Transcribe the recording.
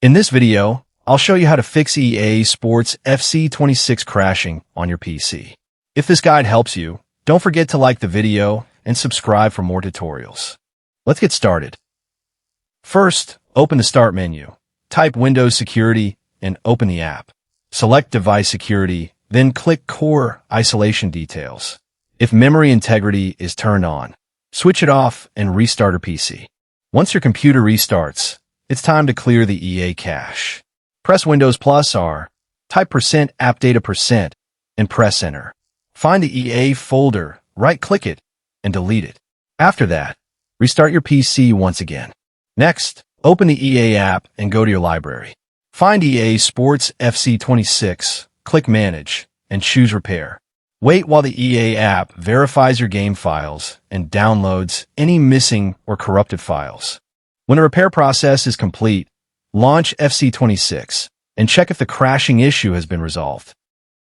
In this video, I'll show you how to fix EA Sports FC26 crashing on your PC. If this guide helps you, don't forget to like the video and subscribe for more tutorials. Let's get started. First, open the Start menu. Type Windows Security and open the app. Select Device Security, then click Core Isolation Details. If memory integrity is turned on, switch it off and restart your PC. Once your computer restarts, it's time to clear the EA cache. Press Windows plus R, type %appdata% and press Enter. Find the EA folder, right-click it, and delete it. After that, restart your PC once again. Next, open the EA app and go to your library. Find EA Sports FC26, click Manage, and choose Repair. Wait while the EA app verifies your game files and downloads any missing or corrupted files. When the repair process is complete, launch FC26 and check if the crashing issue has been resolved.